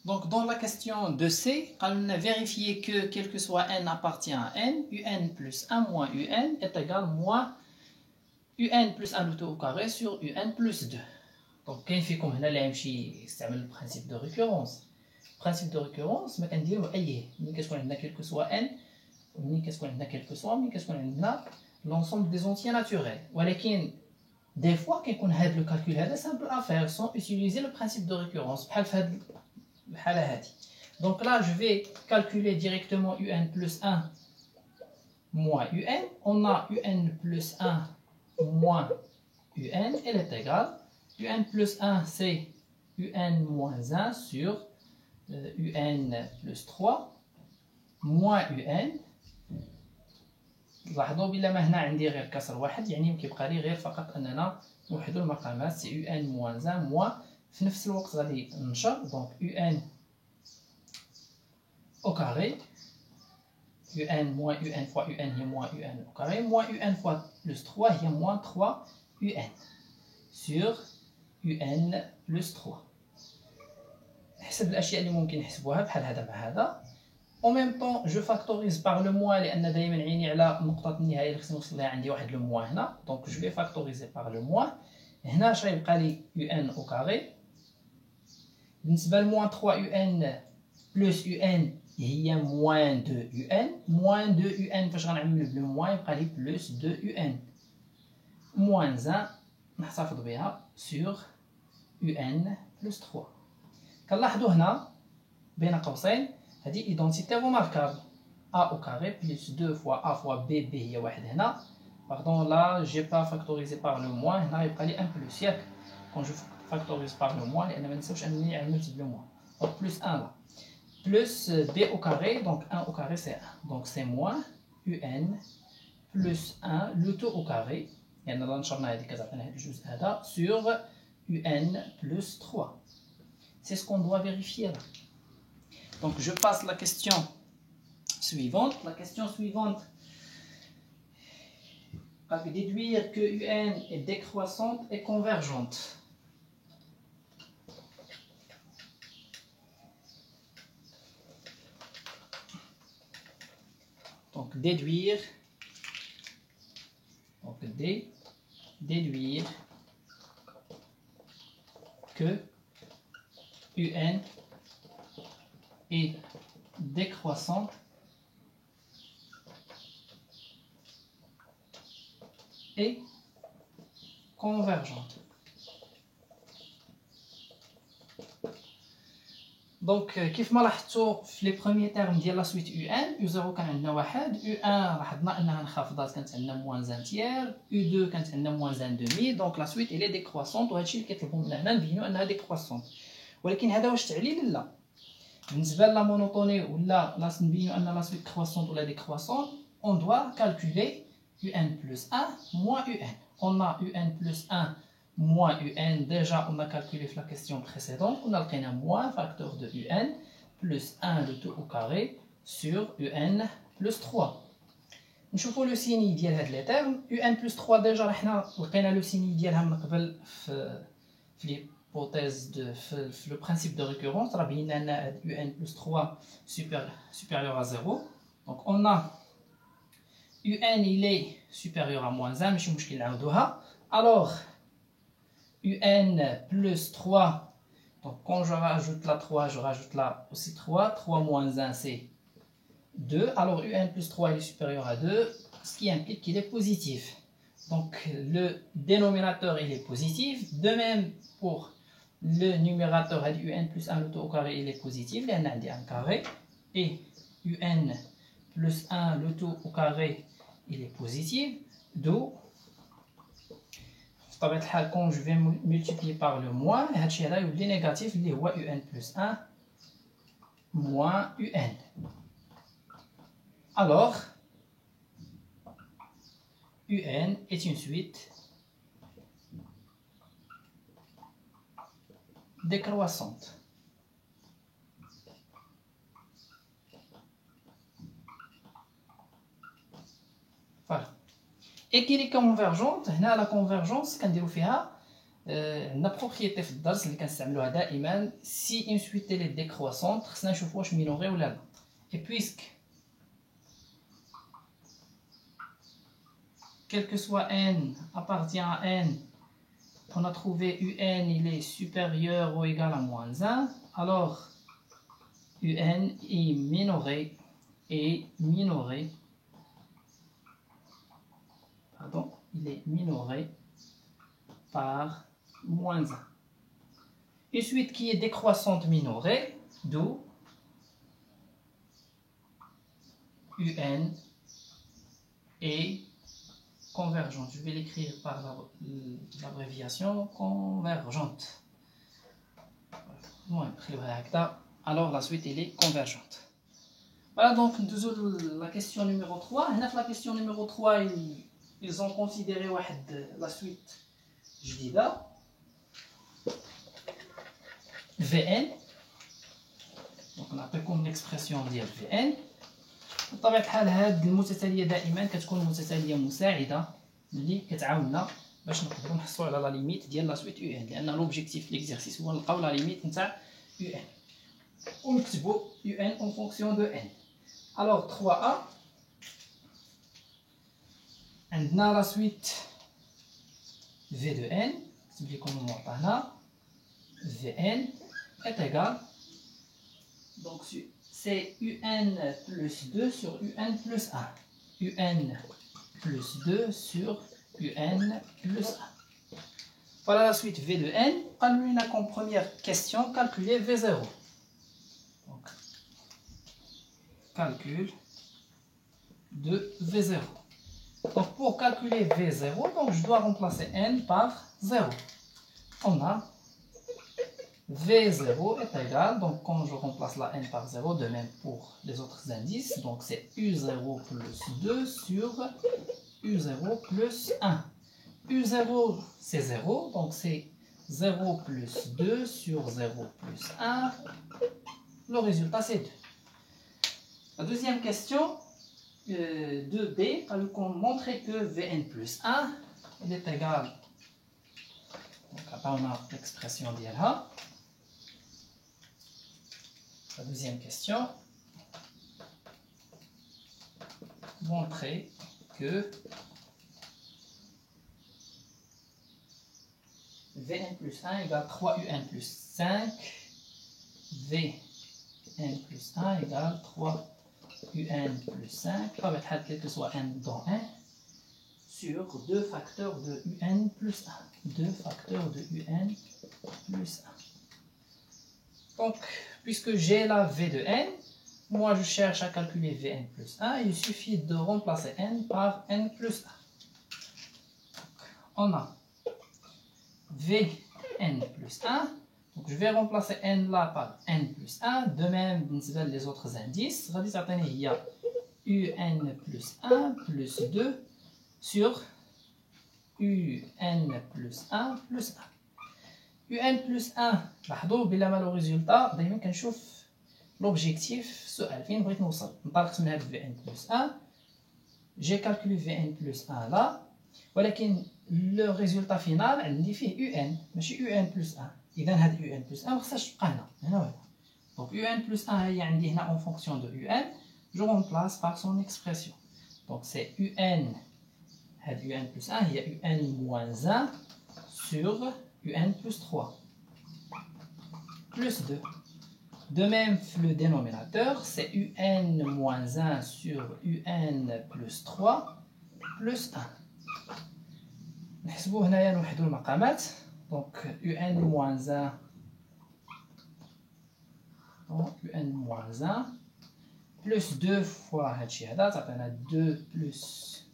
Donc, dans la question de C, on a vérifié que quel que soit n appartient à n, un plus 1 moins un est égal à moins un plus 1 tout au carré sur un plus 2. Donc, quand on a le principe de récurrence. Le principe de récurrence, on dit quel que soit n, quel que soit l'ensemble des entiers naturels. Mais des fois, quand on a le calcul, c'est simple à faire sans utiliser le principe de récurrence. Donc là, je vais calculer directement un plus 1 moins un. On a un plus 1 moins un, elle est égale. Un plus 1, c'est un moins 1 sur un plus 3 moins un. لاحظوا بلا ما هنا عندي غير كسر واحد، يعني كيبقى لي غير فقط اننا نوحدوا المقامات. سي ان موان 1 موان في نفس الوقت غادي ننشر. دونك ان au carré, un moins un fois un هي moins un au carré, moins un fois plus 3 هي moins 3 un sur un plus 3. نحسب الاشياء اللي ممكن نحسبوها بحال هذا مع هذا. En même temps, je factorise par le moins لأن دائما عيني على نقطة النهاية اللي خصني نوصل لها عندي واحد لو موان هنا. Donc je vais factoriser par le moins. هنا اش غيبقى لي un au carré. بالنسبة ل moins 3 un plus un هي moins 2 un. moins 2 un فاش غنعمل بلو موان يبقى لي plus 2 un. moins 1 نحتفظ بها sur un plus 3. كنلاحظوا هنا بين قوسين هذه identité remarquable. a au carré plus 2 fois a fois b, b هي واحد هنا. Pardon, là j'ai pas factorisé par le moins. هنا يبقى لي 1 plus ياك. Quand je factorise par le moins لأن ما ننساوش أنني عملت بلو moins. Donc plus 1 là. Plus b au carré, donc 1 au carré c'est 1. Donc c'est moins un plus 1 le tout au carré. يعني là نشرنا هذه كتعطينا هذا الجزء هذا sur un plus 3. C'est ce qu'on doit vérifier là. Donc je passe la question suivante. La question suivante, avec déduire que un est décroissante et convergente. Donc déduire, donc déduire que un est décroissante et convergente. دونك كيف ما لاحظتوا في لي بروميي تيرم ديال لا سويت U1 U0 كان عندنا واحد، U1 لاحظنا انها انخفضات كانت عندنا موان 1 تيير، U2 كانت عندنا موان 1 دومي. دونك لا سويت الي ديكرواسونت، وهادشي اللي كيطلبوا منا هنا نبينوا انها ديكرواسونت. ولكن هذا واش تعليل؟ لا. بالنسبه لا مونوتوني ولا لا نبينوا ان لا سويت كرواسونت ولا ديكرواسونت، on doit calculer U1 plus 1 moins U1. On a U1 plus 1 moins UN, déjà on a calculé la question précédente, on a le moins facteur de UN plus 1 le tout au carré sur UN plus 3. Nous voyons le signe de ces termes. UN plus 3 déjà on a le signe de l'hypothèse de le principe de récurrence. On a UN plus 3 supérieur à 0. Donc on a UN il est supérieur à moins 1, mais je ne vais pas le dire. Alors UN plus 3, donc quand je rajoute la 3, je rajoute là aussi 3, 3 moins 1 c'est 2, alors UN plus 3 il est supérieur à 2, ce qui implique qu'il est positif. Donc le dénominateur il est positif, de même pour le numérateur UN plus 1 le tout au carré il est positif, il y en a un carré, et UN plus 1 le tout au carré il est positif, d'où quand je vais multiplier par le moins, il y a le négatif, il y a UN plus 1 moins UN. Alors, UN est une suite décroissante. Voilà. Et qui est convergente, la convergence, qu'en dire-on? عندنا بروبريتي في الدرس اللي كنستعملوها دائما سي اون سويت تيلي ديكروسونت خصنا نشوفوا واش مينوري ولا لا. اي بويسك quel que soit n appartient à n, on a trouvé un il est supérieur ou égal à moins 1, alors un est minoré, pardon, il est minoré par moins 1. Une suite qui est décroissante minorée, d'où un est convergente. Je vais l'écrire par l'abréviation convergente. Alors la suite elle est convergente. Voilà donc la question numéro 3. La question numéro 3, ils ont considéré la suite جديدة Vn. Donc on appelle comme l'expression ديال Vn. بطبيعة الحال هاد المتتالية دائما كتكون متتالية مساعدة اللي كتعاوننا باش نقدروا نحصلوا على لا ليميت ديال لا سويت ان، لان لوبجيكتيف ليكزارسيس هو نلقاو لا ليميت نتاع ان ونكتبوا ان اون فونكسيون دو ان. الوغ 3a عندنا لا سويت في دو ان، نكتب لكم المعطى هنا Vn est égal, donc c'est un plus 2 sur un plus 1. un plus 2 sur un plus 1. Voilà la suite V de n. On a comme première question calculer V0. Donc, calcul de V0. Donc pour calculer V0, donc je dois remplacer n par 0. On a V0 est égal, donc quand je remplace la n par 0, de même pour les autres indices, donc c'est U0 plus 2 sur U0 plus 1. U0 c'est 0, donc c'est 0 plus 2 sur 0 plus 1. Le résultat c'est 2. La deuxième question, 2b, on montrer que Vn plus 1 il est égal, donc après on a l'expression d'ILA. La deuxième question, montrer que Vn plus 1 égale 3un plus 5, Vn plus 1 égale 3un plus 5, quel que soit n dans 1, sur 2 facteurs de un plus 1. 2 facteurs de un plus 1. Donc, puisque j'ai la V de n, moi je cherche à calculer Vn plus 1, il suffit de remplacer n par n plus 1. On a Vn plus 1, donc je vais remplacer n là par n plus 1, de même les autres indices, il y a un plus 1 plus 2 sur un plus 1 plus 1. un plus 1 لاحظوا بلا ما لو ريزولطا دائما كنشوف لوبجيكتيف السؤال فين بغيت نوصل. انطلقت من هاد Vn plus 1, j'ai calculé Vn plus 1 là, ولكن لو ريزولطا فينال عندي فيه un ماشي un plus 1. اذا هاد un plus 1 ما خصهاش تبقى هنا وهنا. دونك un plus 1 هي عندي هنا en fonction de un, je remplace par son expression. donc c'est un هاد un plus 1 هي un moins 1 sur un plus 3 plus 2. De même, le dénominateur, c'est un moins 1 sur un plus 3 plus 1. نحسبوا هنايا نوحدوا المقامات. donc un moins 1 donc un moins 1 plus 2 fois هادشي هذا تعطينا 2 plus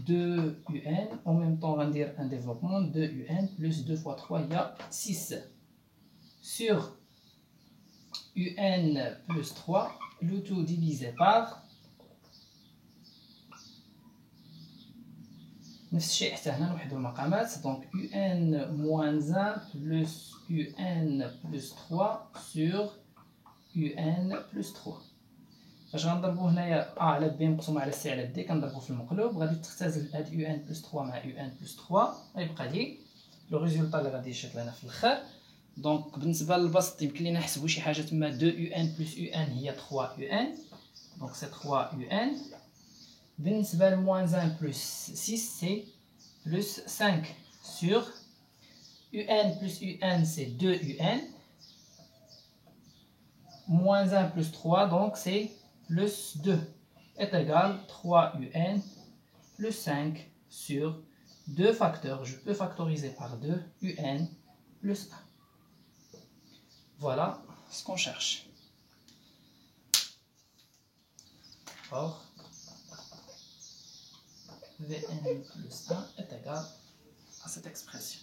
2 un, en même temps on va dire un développement, 2 un plus 2 fois 3 il y a 6 sur un plus 3, le tout divisé par نفس الشيء حتى هنا نوحدوا المقامات. donc un moins 1 plus un plus 3 sur un plus 3. فاش غنضربو هنايا ا على بي مقسوم على سي على دي كنضربو في المقلوب، غادي تختزل هاد ان بلس 3 مع ان بلس 3 غيبقى لي لو ريزولطا اللي غادي يشيط لنا في الاخر. دونك بالنسبه للبسط يمكن لينا نحسبوا شي حاجه تما 2 يو ان بلس يو ان هي 3 يو ان، دونك سي 3 يو ان. بالنسبه ل موان 1 بلس 6 سي بلس 5 sur un plus un c'est 2 un, moins 1 plus 3 donc c'est plus 2 est égal 3 un plus 5 sur 2 facteurs, je peux factoriser par 2 un plus 1. Voilà ce qu'on cherche. Or, Vn plus 1 est égal à cette expression.